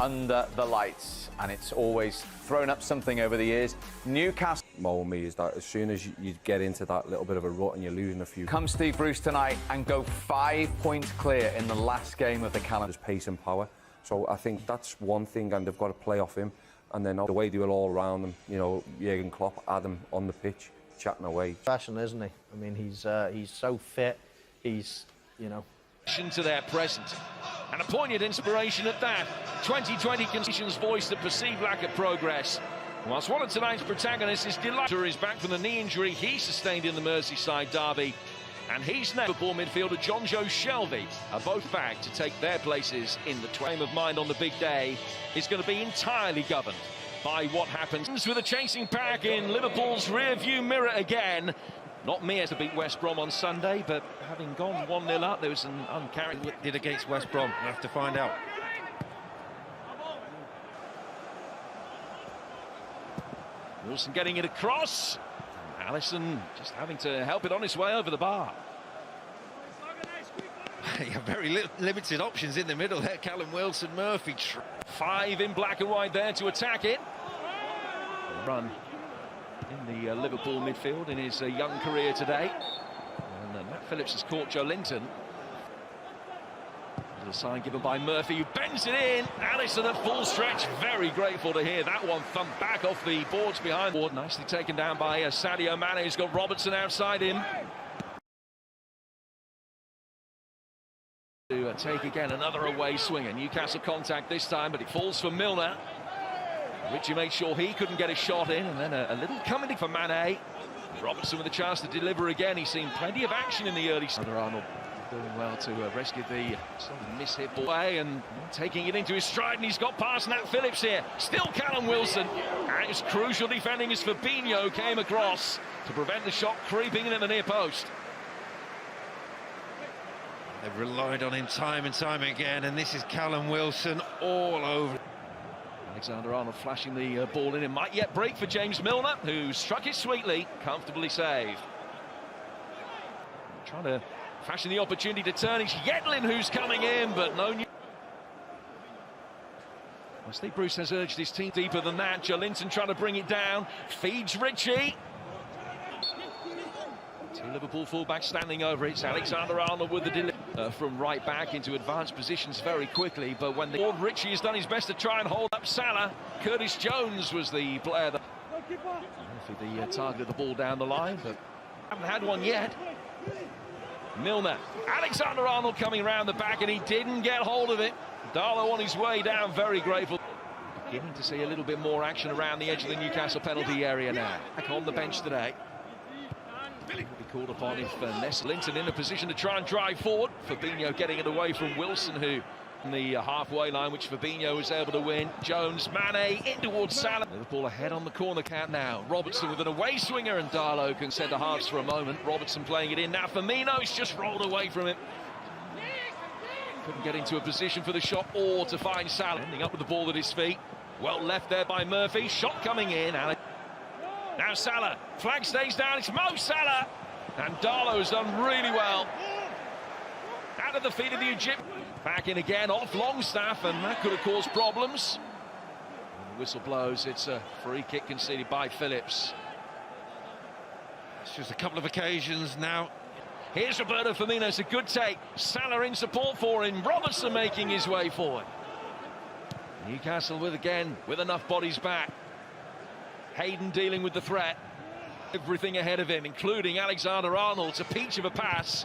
under the lights, and it's always thrown up something over the years. Newcastle. With me is that as soon as you get into that little bit of a rut and you're losing a few... Come Steve Bruce tonight and go 5 points clear in the last game of the calendar. There's pace and power. So I think that's one thing, and they've got to play off him. And then the way they were all around them, you know, Jurgen Klopp had him on the pitch, chatting away. Fashion, isn't he? I mean, he's so fit. He's, you know... ...to their present. And a poignant inspiration at that. 2020 conditions voiced the perceived lack of progress. Whilst one of tonight's protagonists is delighted is back from the knee injury he sustained in the Merseyside derby. And he's Liverpool midfielder John Joe Shelby are both back to take their places in the frame of mind on the big day is going to be entirely governed by what happens with a chasing pack in Liverpool's rear-view mirror again. Not mere to beat West Brom on Sunday, but having gone 1-0 up, there was an uncharacteristic... Did against West Brom, we'll have to find out. Wilson getting it across. Alisson just having to help it on his way over the bar. You have very limited options in the middle there. Callum Wilson, Murphy. 5 in black and white there to attack it. Run in the Liverpool midfield in his young career today. And Matt Phillips has caught Joe Linton. Little sign given by Murphy, who bends it in. Alisson at full stretch. Very grateful to hear that one thumped back off the boards behind. Nicely taken down by Sadio Mane, who's got Robertson outside him. To take again another away swinger. Newcastle contact this time, but it falls for Milner. Richie made sure he couldn't get a shot in, and then a little coming for Mane. Robertson with a chance to deliver again. He's seen plenty of action in the early... Arnold doing well to rescue the mishit ball away and taking it into his stride, and he's got past Nat Phillips here. Still Callum Wilson. And it's crucial defending as Fabinho came across to prevent the shot creeping in at the near post. They've relied on him time and time again, and this is Callum Wilson all over. Alexander-Arnold flashing the ball in. It might yet break for James Milner, who struck it sweetly, comfortably saved. Trying to fashion the opportunity to turn. It's Yedlin who's coming in, but no new... Well, Steve Bruce has urged his team deeper than that. Joe Linton trying to bring it down. Feeds Richie. 2 Liverpool fullbacks standing over it. It's Alexander-Arnold with the delivery from right back into advanced positions very quickly. But when the Richie has done his best to try and hold up Salah, Curtis Jones was the player that... For the target of the ball down the line, but haven't had one yet. Milner. Alexander-Arnold coming around the back, and he didn't get hold of it. Darlow on his way down, very grateful. Beginning to see a little bit more action around the edge of the Newcastle penalty area now. Back on the bench today. Will be called upon if Linton in a position to try and drive forward. Fabinho getting it away from Wilson, who in the halfway line, which Fabinho was able to win. Jones, Mane in towards Salah. Liverpool ahead on the corner count now. Robertson with an away swinger, and Darlow can centre halves for a moment. Robertson playing it in now. Firmino's just rolled away from it. Couldn't get into a position for the shot or to find Salah. Ending up with the ball at his feet. Well left there by Murphy. Shot coming in. Now Salah. Flag stays down. It's Mo Salah. And Darlow has done really well. Out of the feet of the Egyptian. Back in again off Longstaff, and that could have caused problems. When the whistle blows, it's a free kick conceded by Phillips. It's just a couple of occasions now. Here's Roberto Firmino. It's a good take. Salah in support for him. Robertson making his way forward. Newcastle with enough bodies back. Hayden dealing with the threat. Everything ahead of him, including Alexander-Arnold. It's a peach of a pass.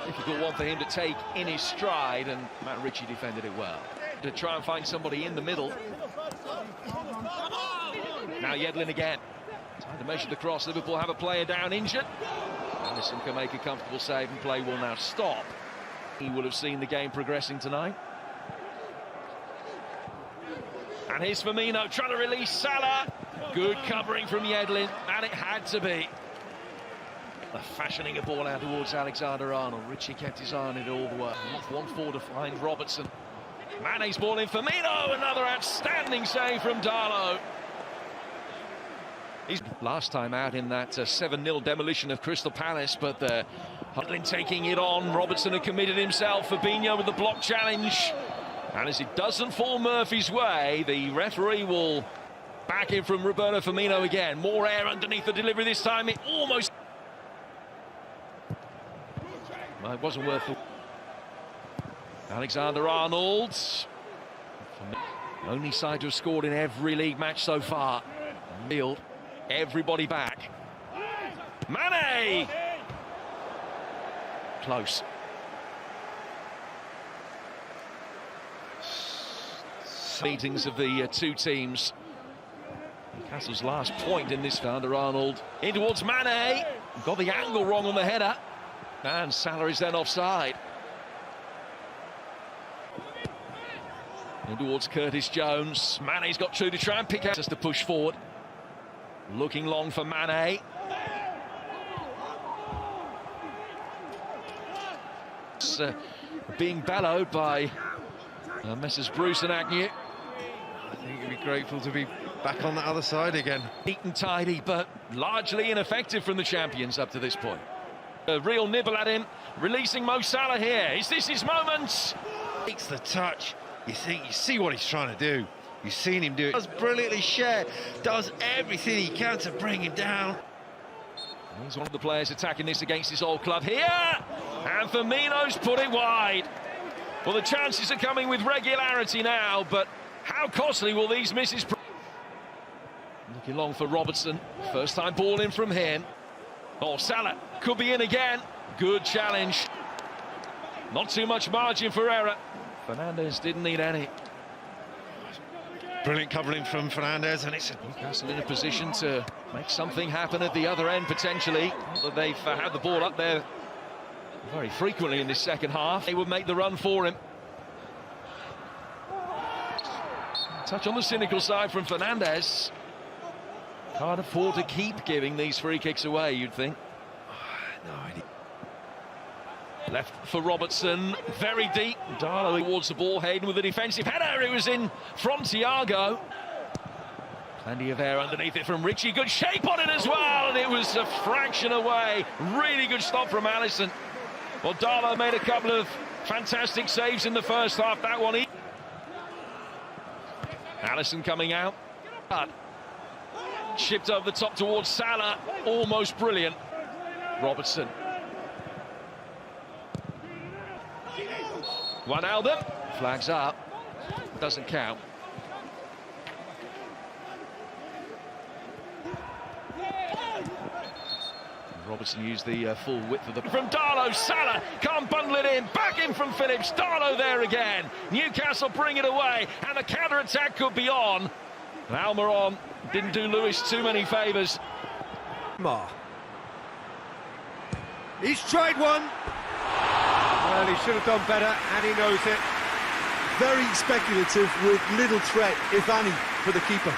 Difficult one for him to take in his stride, and Matt Ritchie defended it well. To try and find somebody in the middle. Now Yedlin again. Time to measure the cross. Liverpool have a player down injured. Alisson can make a comfortable save, and play will now stop. He will have seen the game progressing tonight. And here's Firmino trying to release Salah. Good covering from Yedlin, and it had to be. Fashioning a ball out towards Alexander-Arnold. Ritchie kept his eye on it all the way. Off 1-4 to find Robertson. Mane's ball in. Firmino, another outstanding save from Darlow. He's last time out in that 7-0 demolition of Crystal Palace, but Hudlin taking it on. Robertson had committed himself. Fabinho with the block challenge. And as it doesn't fall Murphy's way, the referee will back in from Roberto Firmino again. More air underneath the delivery this time. It almost... Well, it wasn't worth it. Alexander-Arnold. Only side to have scored in every league match so far. Field, everybody back. Mane! Close. Meetings of the two teams. Newcastle's last point in this. Alexander-Arnold in towards Mane. Got the angle wrong on the header. And Salah is then offside. In towards Curtis Jones. Mane's got two to try and pick out. Just to push forward. Looking long for Mane. It's being bellowed by Messrs Bruce and Agnew. I think he'd be grateful to be back on the other side again. Neat and tidy, but largely ineffective from the champions up to this point. A real nibble at him, releasing Mo Salah here. Is this his moment? Takes the touch. You see what he's trying to do. You've seen him do it. Does brilliantly share. Does everything he can to bring him down. He's one of the players attacking this against his old club here. And Firmino's put it wide. Well, the chances are coming with regularity now, but how costly will these misses... Looking long for Robertson. First time ball in from him. Oh, Salah could be in again. Good challenge. Not too much margin for error. Fernandes didn't need any. Brilliant covering from Fernandes, and it's Newcastle in a position to make something happen at the other end, potentially. Not that they've had the ball up there very frequently in this second half. They would make the run for him. Touch on the cynical side from Fernandes. Can't afford to keep giving these free kicks away, you'd think. no idea. Left for Robertson, very deep. Darlow towards the ball, Hayden with a defensive header. It was in from Thiago. Plenty of air underneath it from Richie. Good shape on it as well, and it was a fraction away. Really good stop from Alisson. Well, Darlow made a couple of fantastic saves in the first half. That one. Alisson coming out. Chipped over the top towards Salah. Almost brilliant. Robertson. Wijnaldum flags up, doesn't count. Robertson used the full width of the... From Darlow, Salah can't bundle it in, back in from Phillips, Darlow there again. Newcastle bring it away, and the counter-attack could be on. And Almiron didn't do Lewis too many favours. He's tried one. Well, he should have done better, and he knows it. Very speculative with little threat, if any, for the keeper.